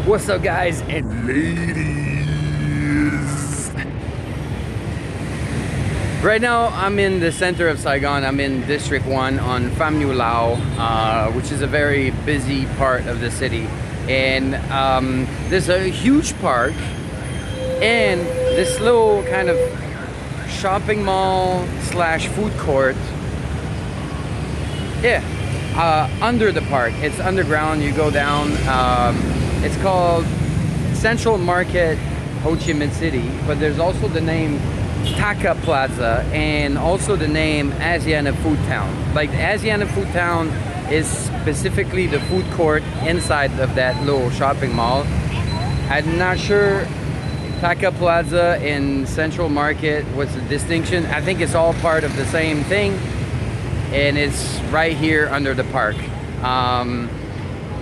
What's up, guys and ladies? Right now I'm in the center of Saigon. I'm in District 1 on Pham Nhu Lao, which is a very busy part of the city. And there's a huge park and this little kind of shopping mall slash food court. Yeah, under the park. It's underground. You go down. It's called Central Market, Ho Chi Minh City, but there's also the name Tikka Plaza and also the name Asiana Food Town. Like the Asiana Food Town is specifically the food court inside of that little shopping mall. I'm not sure Tikka Plaza and Central Market, what's the distinction? I think it's all part of the same thing, and it's right here under the park.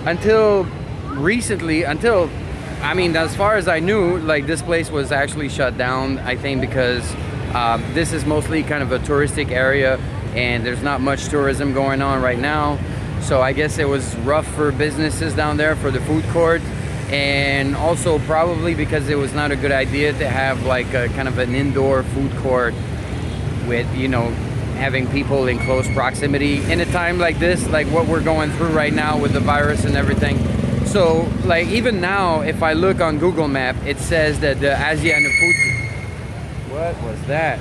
Until recently, I mean, as far as I knew, like this place was actually shut down, I think because this is mostly kind of a touristic area and there's not much tourism going on right now. So I guess it was rough for businesses down there for the food court, and also probably because it was not a good idea to have like a kind of an indoor food court with, you know, having people in close proximity in a time like this, like what we're going through right now with the virus and everything. So like even now, if I look on Google Map, it says that the Asiana food... What was that?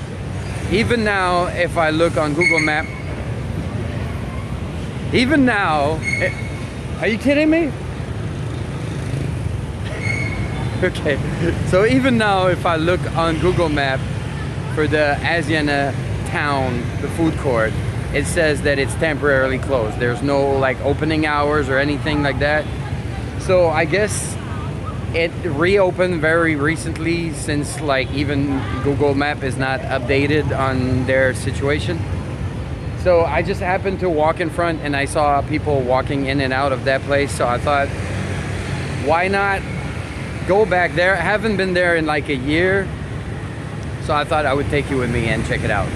Even now, if I look on Google Map, even now, are you kidding me? Okay, so even now, if I look on Google Map for the Asiana town, the food court, it says that it's temporarily closed. There's no like opening hours or anything like that. So I guess it reopened very recently, since like even Google Map is not updated on their situation. So I just happened to walk in front and I saw people walking in and out of that place. So I thought, why not go back there? I haven't been there in like a year. So I thought I would take you with me and check it out.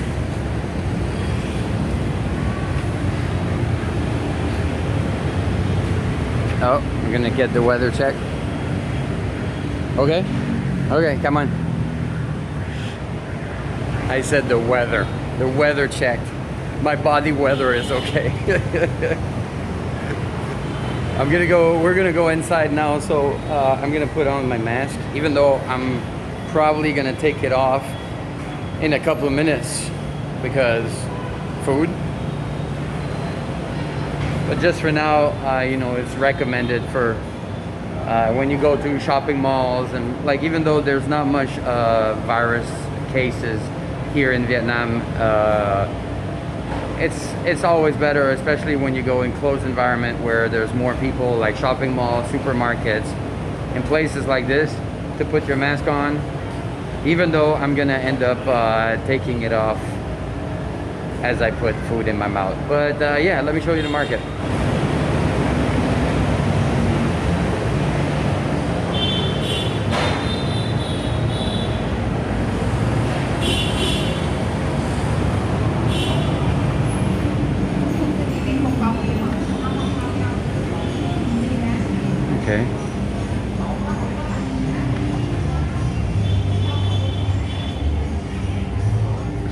Oh, we're gonna get the weather check. Okay, okay, come on. I said the weather checked. My body weather is okay. we're gonna go inside now, so I'm gonna put on my mask, even though I'm probably gonna take it off in a couple of minutes because food. But just for now, you know, it's recommended for when you go to shopping malls, and like even though there's not much virus cases here in Vietnam, it's always better, especially when you go in closed environment where there's more people, like shopping malls, supermarkets, and places like this, to put your mask on. Even though I'm gonna end up taking it off as I put food in my mouth. But yeah, let me show you the market. Okay.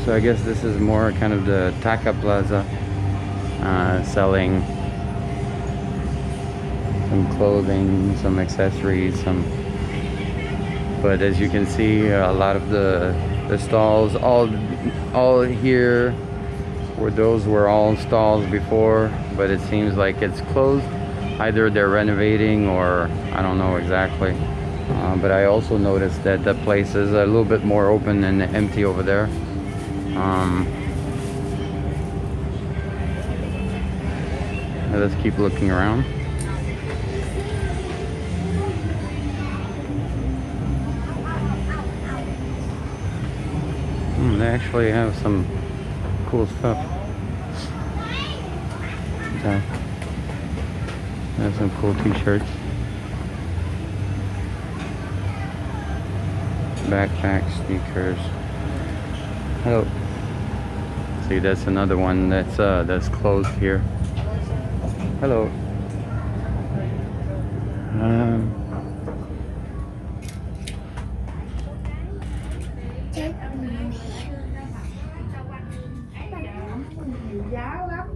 So I guess this is more kind of the Tikka Plaza, selling some clothing, some accessories, but as you can see, a lot of the stalls, all here, where those were all stalls before, but it seems like it's closed. Either they're renovating or I don't know exactly. But I also noticed that the place is a little bit more open and empty over there. Let's keep looking around. They actually have some cool stuff. They have some cool t-shirts, backpacks, sneakers. Hello. See, that's another one that's closed here. Hello. giá lắm.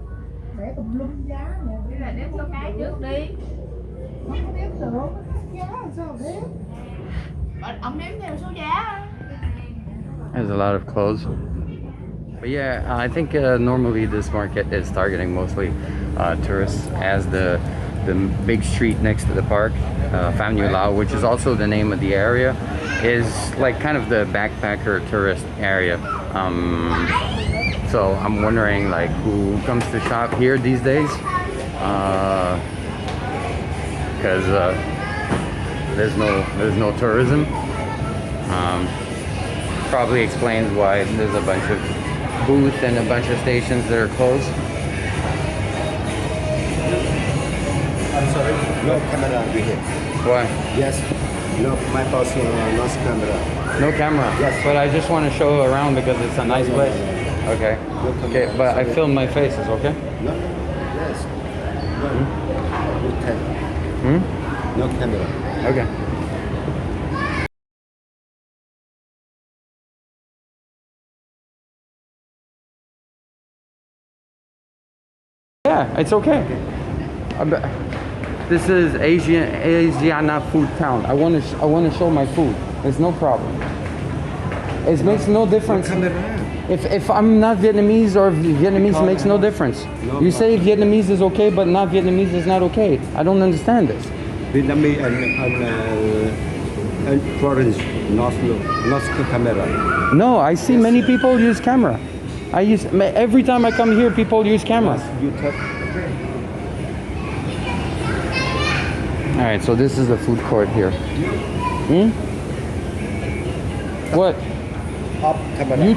Để tùm lum giá nè. Đây là đếm số cái trước đi. Không có đếm được, nó khác giá làm sao đếm. Ông đếm theo số giá. There's a lot of clothes. But yeah, I think normally this market is targeting mostly tourists, as the big street next to the park, Pham Nhu Lao, which is also the name of the area, is like kind of the backpacker tourist area. So I'm wondering like who comes to shop here these days, because there's no tourism. Probably explains why there's a bunch of booths and a bunch of stations that are closed. I'm sorry, no camera here. Why? Yes, no, my boss lost camera. No camera? Yes. But I just want to show around because it's a nice place. Okay. Okay, but I film my faces, okay? No, yes. No camera. No camera. Okay. Yeah, it's okay. This is Asiana food town. I want to show my food. It's no problem. It makes no difference. If I'm not Vietnamese or Vietnamese makes no difference. You say Vietnamese is okay, but not Vietnamese is not okay. I don't understand this. Vietnamese and foreigners not camera. No, I see many people use camera. Every time I come here, people use cameras. All right, so this is the food court here. What? Off camera.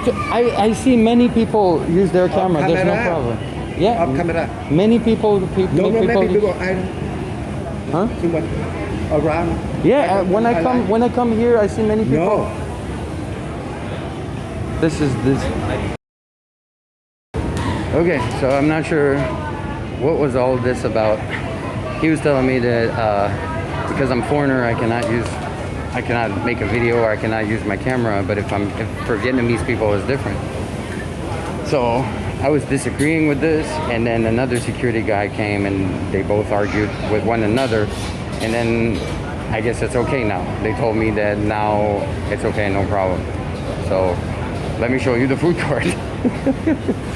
I see many people use their camera. There's no problem. Yeah. Off camera. Many people. No, many people. Huh? Too much around. Yeah. When I come here, I see many people. No. This. Okay, so I'm not sure what was all this about. He was telling me that because I'm foreigner, I cannot make a video, or I cannot use my camera. But if for Vietnamese people, it's different. So I was disagreeing with this, and then another security guy came, and they both argued with one another, and then I guess it's okay now. They told me that now it's okay, no problem. So let me show you the food court.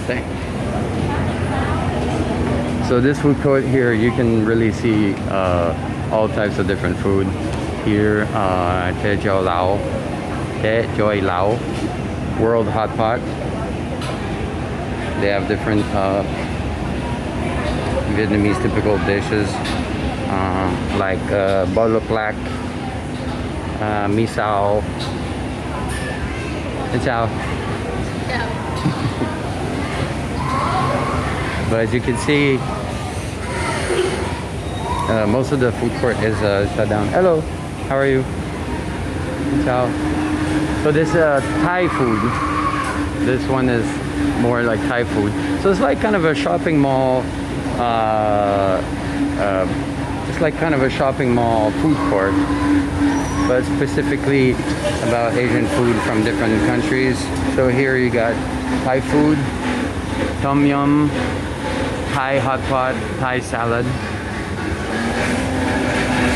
Thanks. So this food court here, you can really see all types of different food. Here, Te Choi Lao, World Hot Pot. They have different Vietnamese typical dishes, like bò lô clac, misao. Ciao. But as you can see, most of the food court is shut down. Hello, how are you? Ciao. So this Thai food. This one is more like Thai food. So it's like kind of a shopping mall. It's like kind of a shopping mall food court, but specifically about Asian food from different countries. So here you got Thai food, tom yum, Thai hot pot, Thai salad.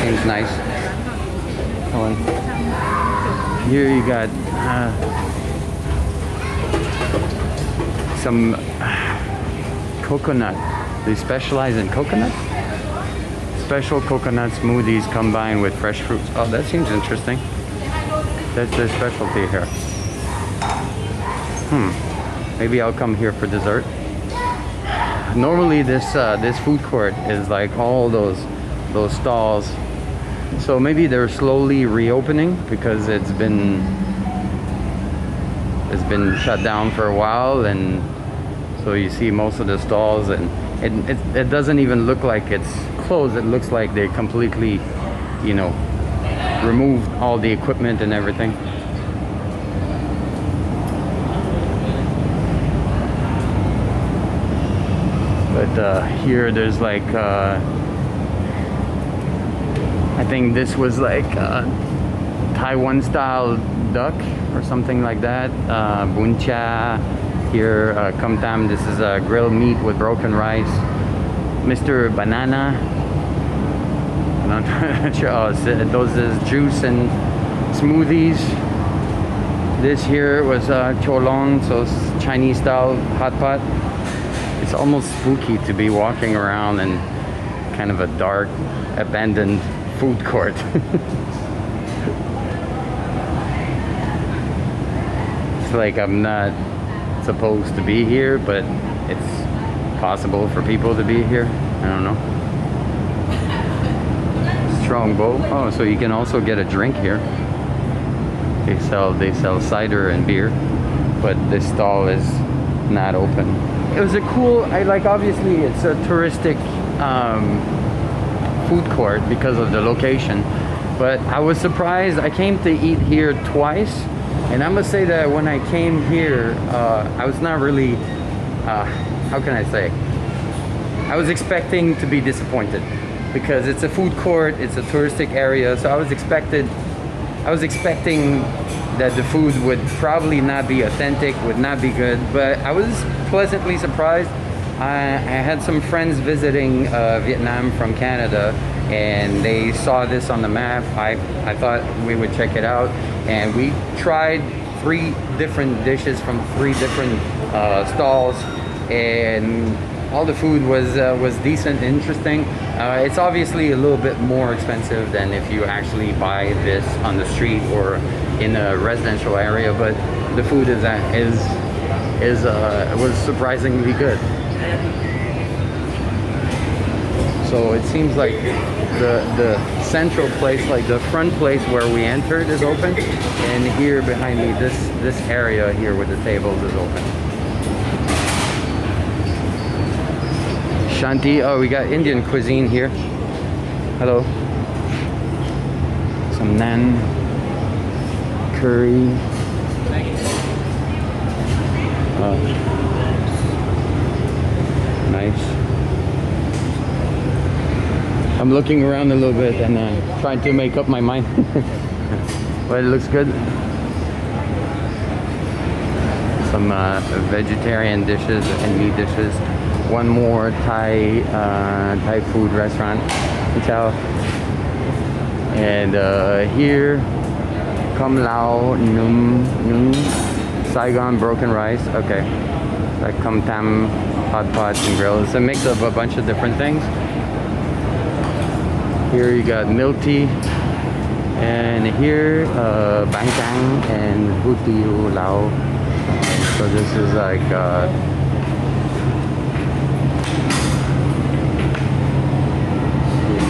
Seems nice. Come on. Here you got some coconut. They specialize in coconut. Special coconut smoothies combined with fresh fruits. Oh, that seems interesting. That's their specialty here. Maybe I'll come here for dessert. Normally this food court is like all those stalls. So maybe they're slowly reopening because it's been shut down for a while, and so you see most of the stalls, and it doesn't even look like it's closed. It looks like they completely, you know, removed all the equipment and everything. But here there's like I think this was like Taiwan style duck or something like that. Bún cha, here. Kum tam, this is grilled meat with broken rice. Mr. Banana, I'm not sure. Oh, those is juice and smoothies. This here was cholong, so it's Chinese style hot pot. It's almost spooky to be walking around in kind of a dark, abandoned food court. It's like I'm not supposed to be here, but it's possible for people to be here. I don't know. Strong bowl. Oh, so you can also get a drink here. They sell cider and beer, but this stall is not open. It was a cool, obviously it's a touristic food court because of the location, but I was surprised. I came to eat here twice, and I must say that when I came here, I was not really, how can I say? I was expecting to be disappointed because it's a food court, it's a touristic area, so I was expecting that the food would probably not be authentic, would not be good, but I was pleasantly surprised. I had some friends visiting Vietnam from Canada, and they saw this on the map. I thought we would check it out, and we tried 3 different dishes from 3 different stalls, and all the food was decent, interesting. It's obviously a little bit more expensive than if you actually buy this on the street or in a residential area, but the food was surprisingly good. So it seems like the central place, like the front place where we entered, is open, and here behind me, this area here with the tables is open. Shanti. Oh, we got Indian cuisine here. Hello. Some naan, curry. Nice. I'm looking around a little bit and trying to make up my mind. But it looks good. Some vegetarian dishes and meat dishes. One more Thai food restaurant. Ciao. And here, Kham Lao Num Saigon broken rice. Okay, like Kham Tam hot pot and grill. It's a mix of a bunch of different things. Here you got milk tea, and here Bang Cang and Hu Tiu Lao. So this is like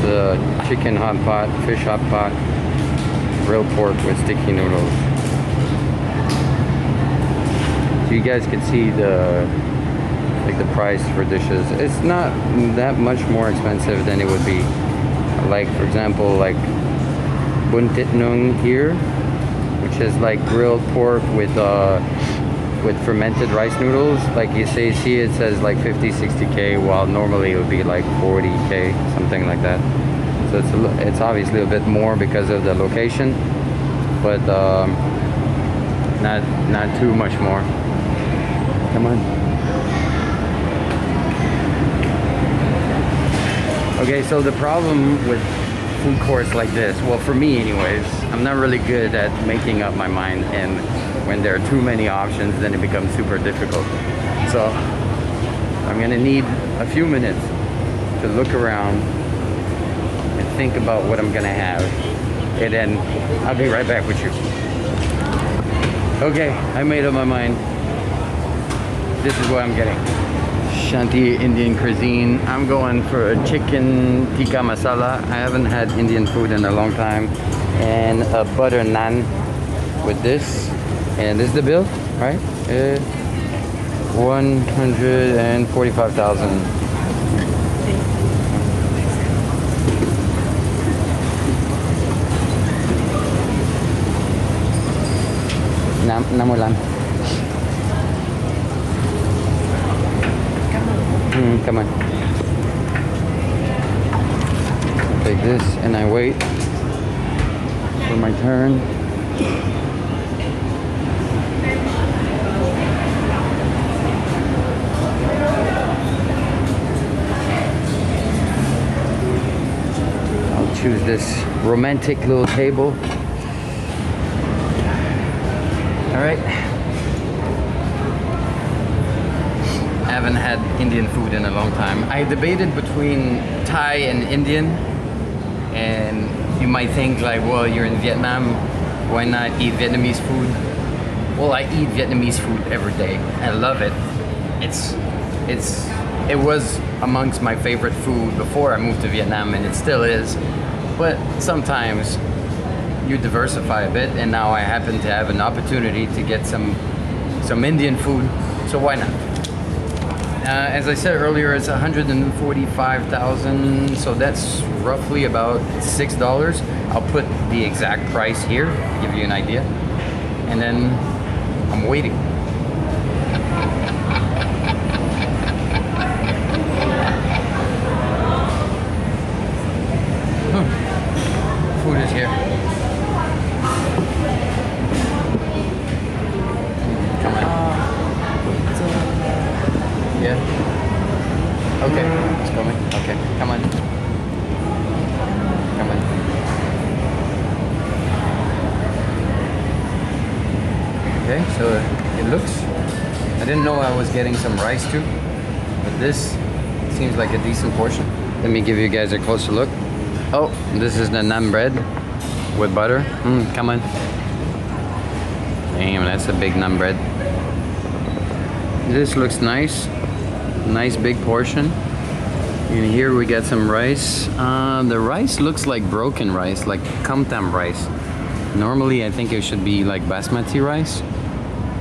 the chicken hot pot, fish hot pot, grilled pork with sticky noodles. So you guys can see the price for dishes. It's not that much more expensive than it would be, like for example, like Bun Tit Nung here, which is like grilled pork with fermented rice noodles. Like you see it says like 50-60K, while normally it would be like 40K, something like that. So it's obviously a bit more because of the location, but not too much more. Come on. Okay, so the problem with food courts like this, well, for me anyways, I'm not really good at making up my mind, and when there are too many options, then it becomes super difficult. So I'm gonna need a few minutes to look around and think about what I'm gonna have, and then I'll be right back with you. Okay, I made up my mind. This is what I'm getting. Shanti Indian cuisine. I'm going for a chicken tikka masala. I haven't had Indian food in a long time. And a butter naan with this. And this is the bill, right? 145,000. Namulan. Come on. Take this and I wait for my turn. choose this romantic little table. All right. I haven't had Indian food in a long time. I debated between Thai and Indian, and you might think like, well, you're in Vietnam, why not eat Vietnamese food? Well, I eat Vietnamese food every day. I love it. It was amongst my favorite food before I moved to Vietnam, and it still is. But sometimes you diversify a bit, and now I happen to have an opportunity to get some Indian food, so why not? As I said earlier, it's 145,000, so that's roughly about $6. I'll put the exact price here, give you an idea, and then I'm waiting. Food is here. Come on. Yeah. Okay, it's coming. Okay, come on. Come on. Okay, so it looks. I didn't know I was getting some rice too, but this seems like a decent portion. Let me give you guys a closer look. Oh, this is the naan bread with butter. Come on. Damn, that's a big naan bread. This looks nice. Nice big portion. And here we got some rice. The rice looks like broken rice, like kamtam rice. Normally I think it should be like basmati rice,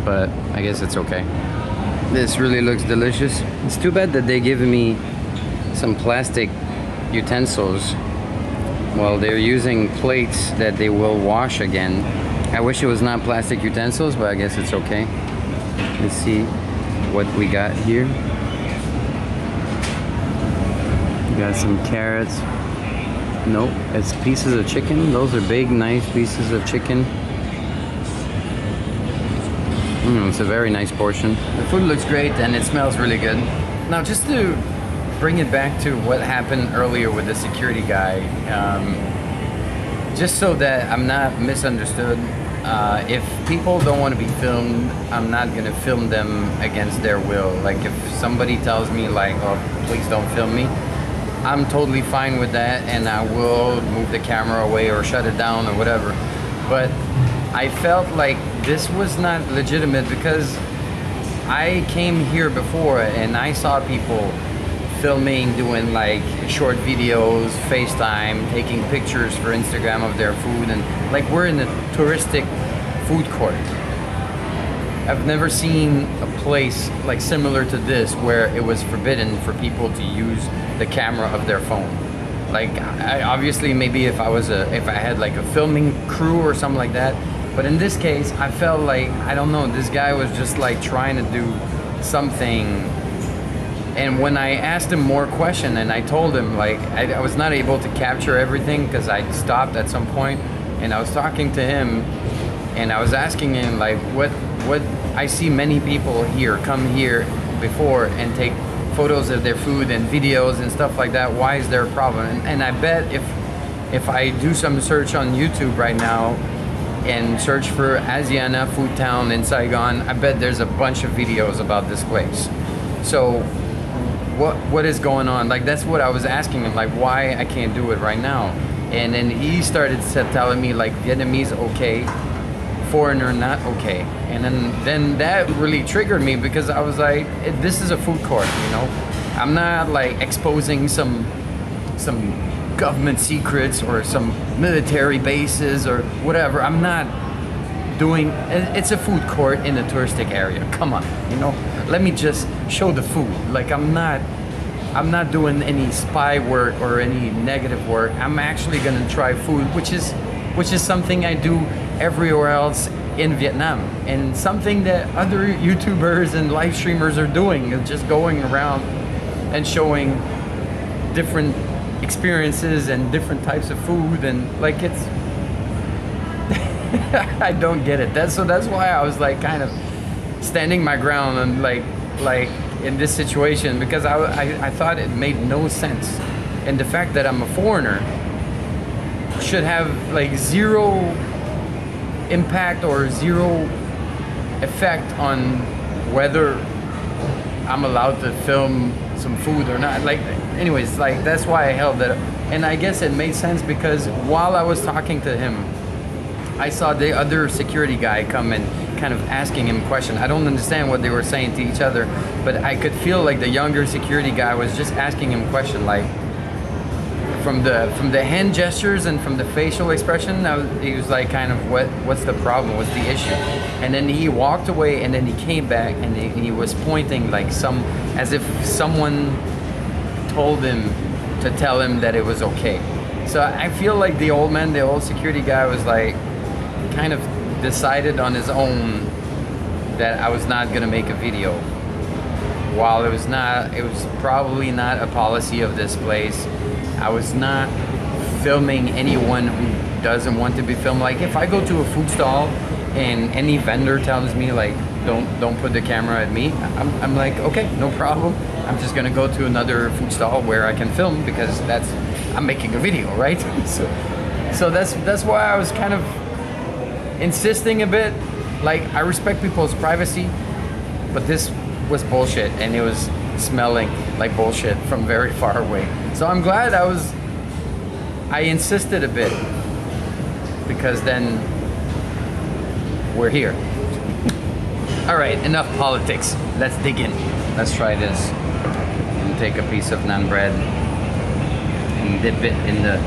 but I guess it's okay. This really looks delicious. It's too bad that they give me some plastic utensils. Well, they're using plates that they will wash again. I wish it was not plastic utensils, but I guess it's okay. Let's see what we got here. We got some carrots. Nope, it's pieces of chicken. Those are big, nice pieces of chicken. It's a very nice portion. The food looks great and it smells really good. Now, just to bring it back to what happened earlier with the security guy, just so that I'm not misunderstood, if people don't want to be filmed, I'm not gonna film them against their will. Like if somebody tells me like, oh, please don't film me, I'm totally fine with that, and I will move the camera away or shut it down or whatever. But I felt like this was not legitimate because I came here before and I saw people filming, doing like short videos, FaceTime, taking pictures for Instagram of their food, and like we're in a touristic food court. I've never seen a place like similar to this where it was forbidden for people to use the camera of their phone. Like obviously maybe if I had like a filming crew or something like that, but in this case I felt like, I don't know, this guy was just like trying to do something. And when I asked him more questions and I told him like I was not able to capture everything because I stopped at some point, and I was talking to him and I was asking him like what I see many people here come here before and take photos of their food and videos and stuff like that. Why is there a problem? And I bet if I do some search on YouTube right now and search for Asiana Food Town in Saigon, I bet there's a bunch of videos about this place. So what is going on? Like that's what I was asking him, like why I can't do it right now. And then he started telling me like Vietnamese okay, foreigner not okay. And then that really triggered me because I was like, this is a food court, you know. I'm not like exposing some government secrets or some military bases or whatever. I'm not doing, it's a food court in a touristic area. Come on, you know. Let me just show the food. Like I'm not doing any spy work or any negative work. I'm actually gonna try food, which is something I do everywhere else in Vietnam, and something that other YouTubers and live streamers are doing, is just going around and showing different experiences and different types of food, and like it's I don't get it. That's why I was like kind of standing my ground and like in this situation, because I thought it made no sense. And the fact that I'm a foreigner should have like zero impact or zero effect on whether I'm allowed to film some food or not. Like, anyways, like that's why I held that. And I guess it made sense because while I was talking to him, I saw the other security guy come and kind of asking him questions. I don't understand what they were saying to each other, but I could feel like the younger security guy was just asking him questions, like from the hand gestures and from the facial expression. He was like, kind of, what's the problem? What's the issue? And then he walked away, and then he came back, and he was pointing like as if someone told him to tell him that it was okay. So I feel like the old man, the old security guy, was like kind of decided on his own that I was not gonna make a video. While it was probably not a policy of this place. I was not filming anyone who doesn't want to be filmed. Like if I go to a food stall and any vendor tells me like don't put the camera at me, I'm like, okay, no problem. I'm just gonna go to another food stall where I can film because I'm making a video, right? So that's why I was kind of insisting a bit. Like, I respect people's privacy, but this was bullshit, and it was smelling like bullshit from very far away. So I'm glad I insisted a bit, because then we're here. All right, enough politics. Let's dig in. Let's try this. And take a piece of naan bread and dip it in the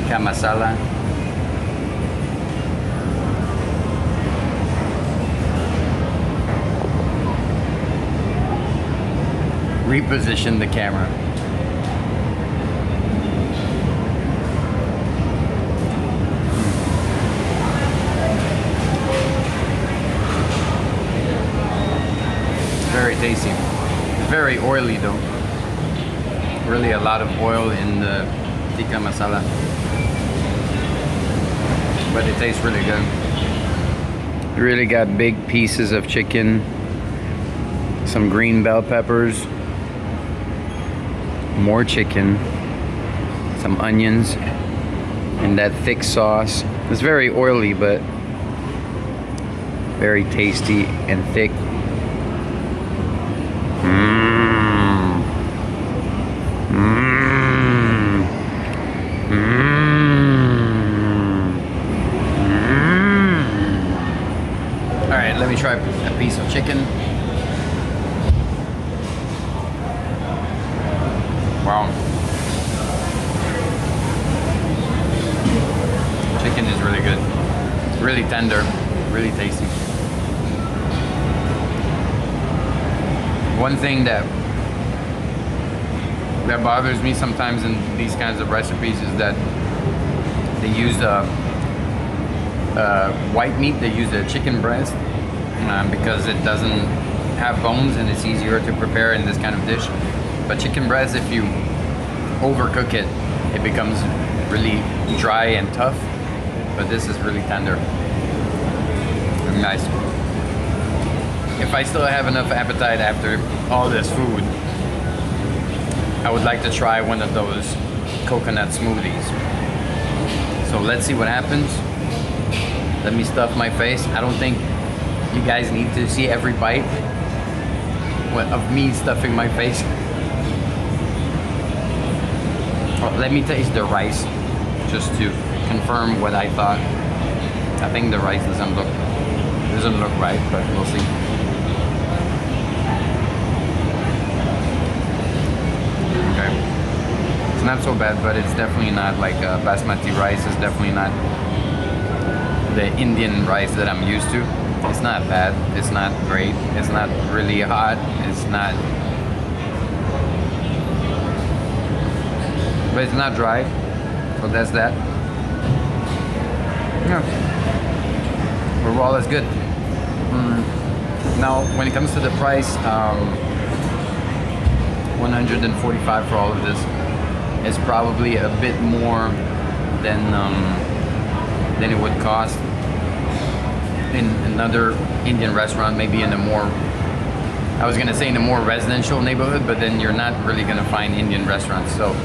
Tikka Masala. Reposition the camera. Very tasty. Very oily though. Really a lot of oil in the Tikka Masala. But it tastes really good. Really got big pieces of chicken, some green bell peppers, more chicken, some onions, and that thick sauce. It's very oily, but very tasty and thick. Mmm. Mmm. Mmm. Mmm. All right, let me try a piece of chicken. Wow. Chicken is really good. Really tender, really tasty. One thing that bothers me sometimes in these kinds of recipes is that they use white meat. They use the chicken breast because it doesn't have bones and it's easier to prepare in this kind of dish. But chicken breast, if you overcook it, it becomes really dry and tough. But this is really tender and nice. If I still have enough appetite after all this food, I would like to try one of those coconut smoothies. So let's see what happens. Let me stuff my face. I don't think you guys need to see every bite of me stuffing my face. Let me taste the rice just to confirm what I thought. I think the rice doesn't look right, but we'll see. Okay, it's not so bad, but it's definitely not like basmati rice. It's definitely not the Indian rice that I'm used to. It's not bad. It's not great. It's not really hot. It's not. But it's not dry, so that's that. Yeah. Overall, it's good. Now, when it comes to the price, 145 for all of this is probably a bit more than it would cost in another Indian restaurant, maybe in a more, I was gonna say in a more residential neighborhood, but then you're not really gonna find Indian restaurants. So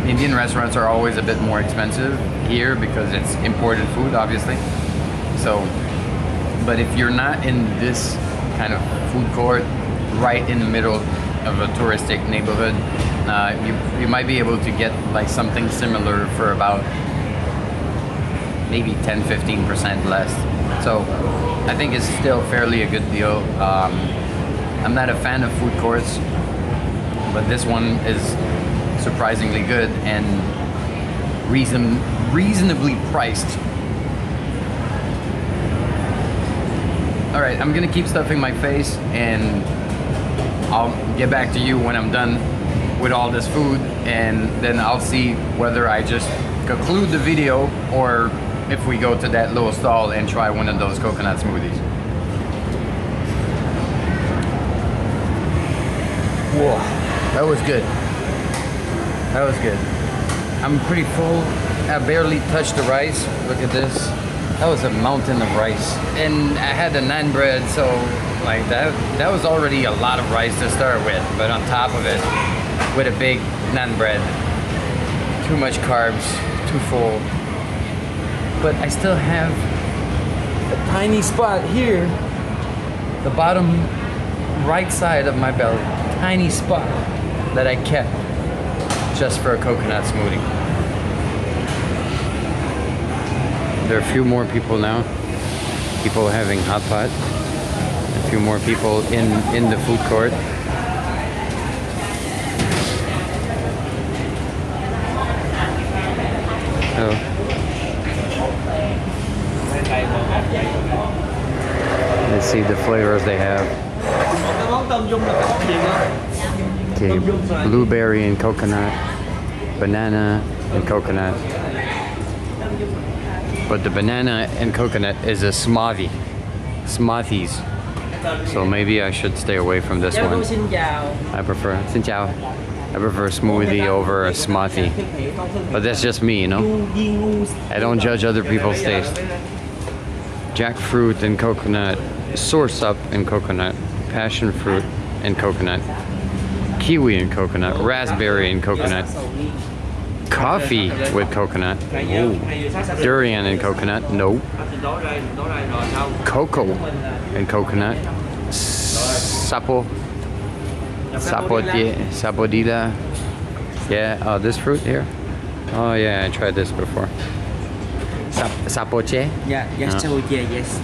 Indian restaurants are always a bit more expensive here because it's imported food, obviously. So, but if you're not in this kind of food court right in the middle of a touristic neighborhood, you might be able to get like something similar for about maybe 10-15% less. So I think it's still fairly a good deal. I'm not a fan of food courts, but this one is surprisingly good and reasonably priced. All right, I'm gonna keep stuffing my face and I'll get back to you when I'm done with all this food, and then I'll see whether I just conclude the video or if we go to that little stall and try one of those coconut smoothies. Whoa, that was good. That was good. I'm pretty full. I barely touched the rice. Look at this. That was a mountain of rice. And I had the naan bread, so like that was already a lot of rice to start with. But on top of it, with a big naan bread, too much carbs, too full. But I still have a tiny spot here, the bottom right side of my belly, tiny spot that I kept just for a coconut smoothie. There are a few more people now, people having hot pot, a few more people in the food court. Oh. Let's see the flavors they have. Okay, blueberry and coconut, banana and coconut. But the banana and coconut is a smoothie. Smoothies. So maybe I should stay away from this one. I prefer smoothie over a smoothie. But that's just me, you know? I don't judge other people's taste. Jackfruit and coconut, soursup and coconut, passion fruit and coconut, kiwi and coconut, raspberry and coconut, coffee with coconut, ooh. Durian and coconut, no. Cocoa and coconut, sapodilla. Yeah, this fruit here. Oh yeah, I tried this before. Sapoche? Yeah, yes, sapoche, yes.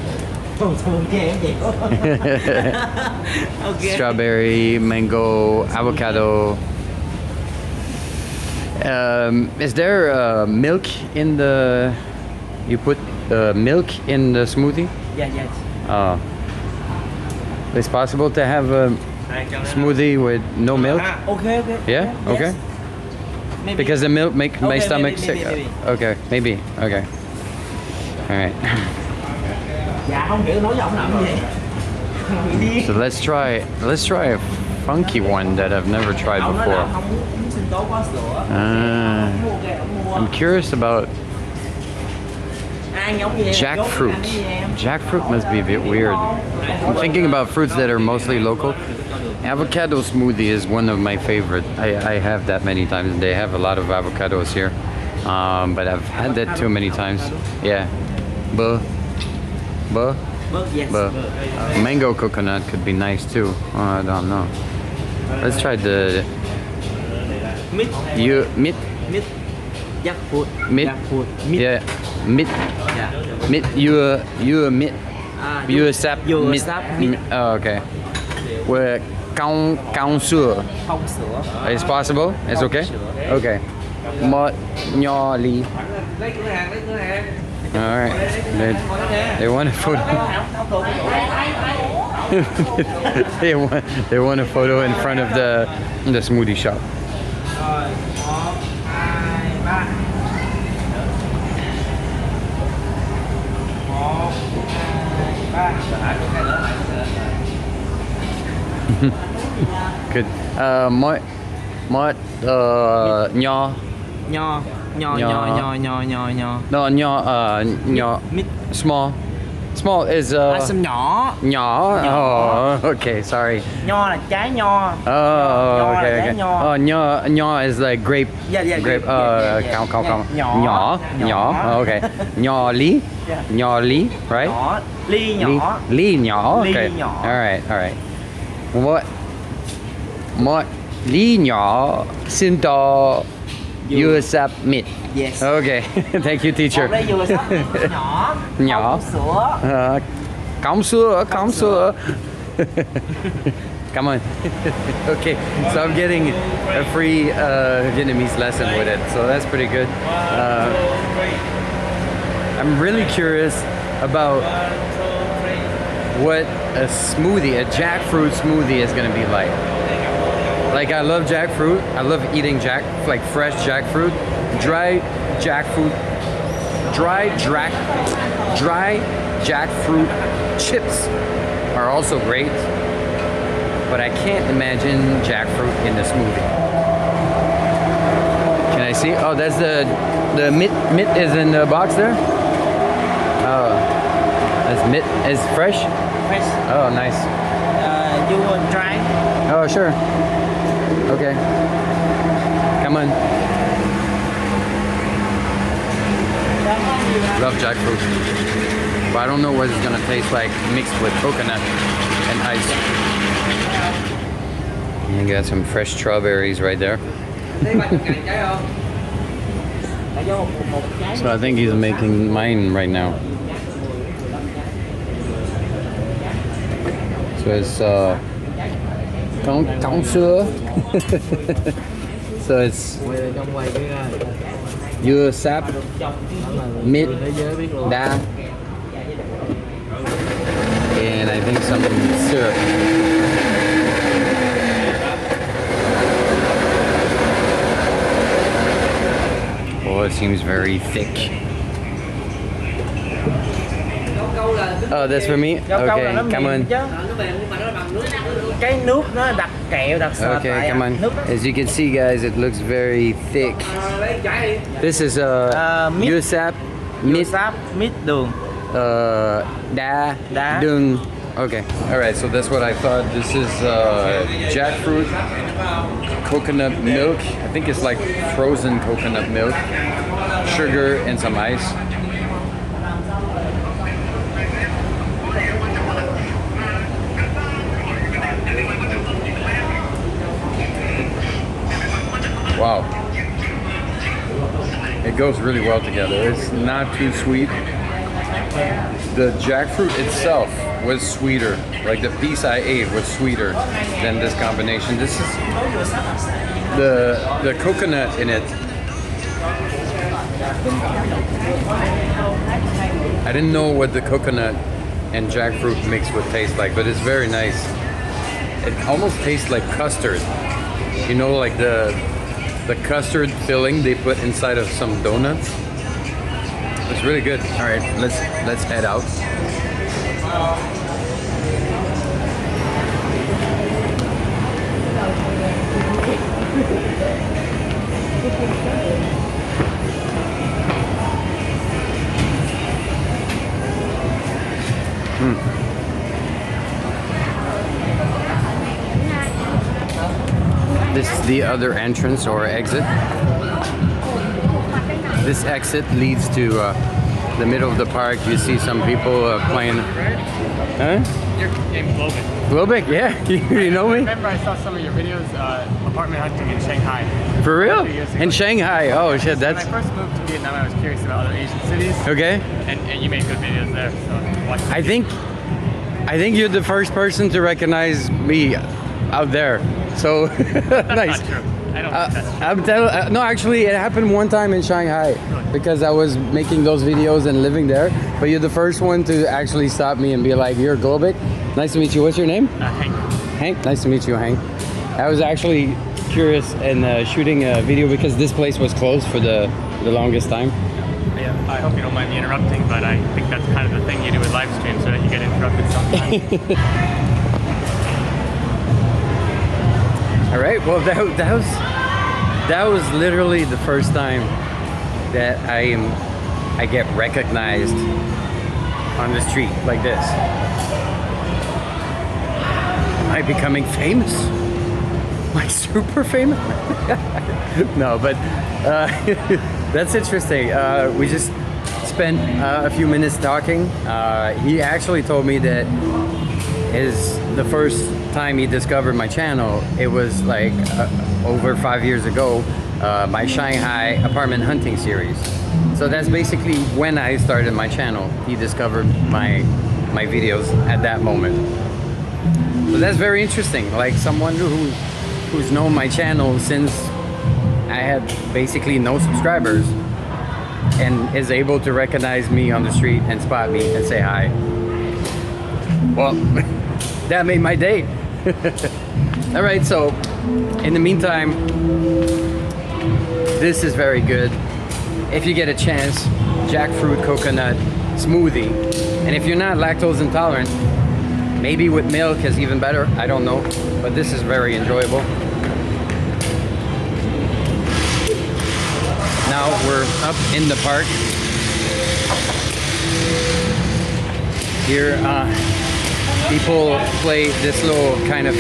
Okay. Strawberry, mango, avocado. Is there milk in the... You put milk in the smoothie? Yeah, yes. Oh. It's possible to have a smoothie with no milk? Okay. Yeah? Yes. Okay. Maybe. Because the milk make my Okay, stomach maybe. sick. Okay, maybe. Okay. All right. Dạ không hiểu nói giọng làm gì. So let's try a funky one that I've never tried before. I'm curious about jackfruit. Jackfruit must be a bit weird. I'm thinking about fruits that are mostly local. Avocado smoothie is one of my favorite. I have that many times. They have a lot of avocados here, but I've had that too many times. Yeah. Yes. Mango coconut could be nice too. Oh, I don't know. Let's try the Mít. Mít. Jackfruit. Mít. Jackfruit. Yeah. Mít. Yeah. Mít. You mít. You sap. You sap mít. Oh, okay. With cao sữa. Không sữa. It's possible? It's okay? Okay. Mật nho ly. All right. They want a photo. they want a photo in front of the smoothie shop. Good. Nho. Nho. No, nho. Nho. Small small is Sâm nhỏ. nhỏ. Oh, okay, sorry. Nho là trái nho. Oh, Nho là okay, trái okay. nho. Oh, nho is like grape. Yeah, Grape. Count. Nhỏ. Nhỏ. Oh, okay. Nho lý. Yeah. Nho lý, right? Nhỏ. Ly nhỏ. Lý nhỏ. Ly Okay. nhỏ. All right. Một lý nhỏ xin to dưa sáp mít. Yes. Okay. Thank you, teacher. Một ly dừa sáp mít nhỏ. Nhỏ. Không sữa. Cõng sữa. Come on. Okay, so I'm getting a free Vietnamese lesson with it, so that's pretty good. I'm really curious about what a smoothie, a jackfruit smoothie is gonna be like. Like, I love jackfruit. I love eating fresh jackfruit. Dry jackfruit chips are also great. But I can't imagine jackfruit in the smoothie. Can I see? Oh, that's the meat is in the box there. Oh, that's meat is fresh. Fresh. Oh, nice. You want dry? Oh, sure. Okay. Come on. Love jackfruit, but I don't know what it's gonna taste like mixed with coconut and ice. You got some fresh strawberries right there. So I think he's making mine right now. So it's cõng sữa. So it's dưa sáp mít đá and I think some syrup. Oh, it seems very thick. Oh, that's for me? Okay, come on. Cái nước nó đặc kẹo, đặc sệt. Okay, come on. As you can see, guys, it looks very thick. This is dưa sáp mít đường. Đá đường. Okay, all right, so that's what I thought. This is jackfruit, coconut milk. I think it's like frozen coconut milk, sugar, and some ice. Wow. It goes really well together. It's not too sweet. The jackfruit itself was sweeter. Like the piece I ate was sweeter than this combination. This is the coconut in it. I didn't know what the coconut and jackfruit mix would taste like, but it's very nice. It almost tastes like custard. You know, like the custard filling they put inside of some donuts. It's really good. All right, let's head out. This is the other entrance or exit. This exit leads to the middle of the park. You see some people playing. Huh? Your name's GLOBIK. GLOBIK, yeah. You know me? Remember I saw some of your videos, apartment hunting in Shanghai. For real? In Shanghai? Oh shit, that's... When I first moved to Vietnam, I was curious about other Asian cities. Okay. And you made good videos there, so watch them. I think you're the first person to recognize me out there. So, That's nice. not true. I don't think that's true. No, actually, it happened one time in Shanghai because I was making those videos and living there. But you're the first one to actually stop me and be like, "You're GLOBIK. Nice to meet you. What's your name?" Hank. Hank. Nice to meet you, Hank. I was actually curious and shooting a video because this place was closed for the longest time. Yeah, I hope you don't mind me interrupting, but I think that's kind of the thing you do with live streams, so that you get interrupted sometimes. All right. Well, that was literally the first time that I get recognized on the street like this. Am I becoming famous? Like super famous? No, but that's interesting. We just spent a few minutes talking. He actually told me that the first time he discovered my channel, it was like over 5 years ago, my Shanghai apartment hunting series. So that's basically when I started my channel. He discovered my videos at that moment. So that's very interesting. Like someone who's known my channel since I had basically no subscribers and is able to recognize me on the street and spot me and say hi. Well, that made my day. All right, so in the meantime, this is very good. If you get a chance, jackfruit coconut smoothie. And if you're not lactose intolerant, maybe with milk is even better. I don't know, but this is very enjoyable. Now we're up in the park. Here, people play this little kind of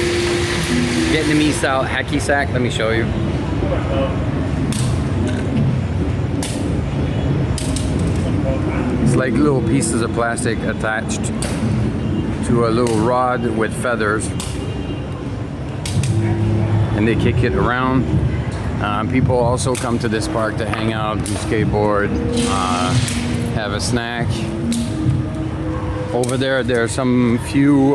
Vietnamese style hacky sack. Let me show you. It's like little pieces of plastic attached to a little rod with feathers, and they kick it around. People also come to this park to hang out, and skateboard, have a snack. Over there, there are some few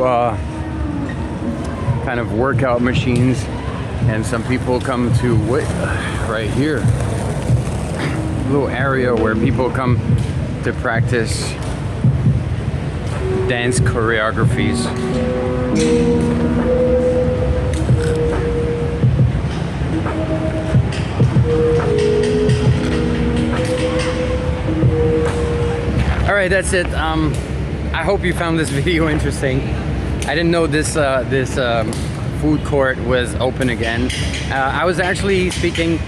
kind of workout machines, and some people come to right here, a little area where people come to practice dance choreographies. All right, that's it. I hope you found this video interesting. I didn't know this food court was open again. I was actually speaking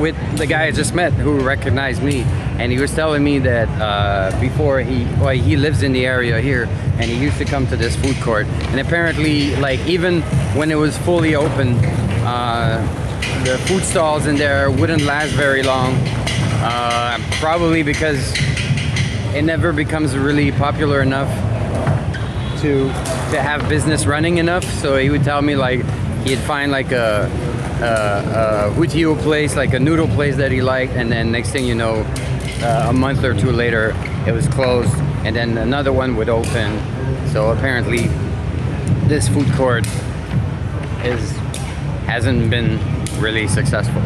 with the guy I just met who recognized me, and he was telling me that before he lives in the area here, and he used to come to this food court, and apparently, like, even when it was fully open, the food stalls in there wouldn't last very long, probably because it never becomes really popular enough to have business running enough. So he would tell me, like, he'd find like a huitio place, like a noodle place that he liked, and then next thing you know, a month or two later it was closed, and then another one would open. So apparently this food court hasn't been really successful.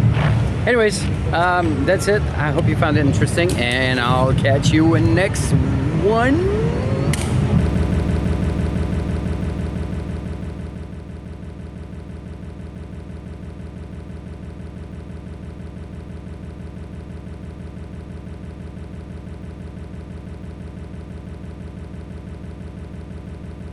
Anyways, that's it. I hope you found it interesting, and I'll catch you in next one.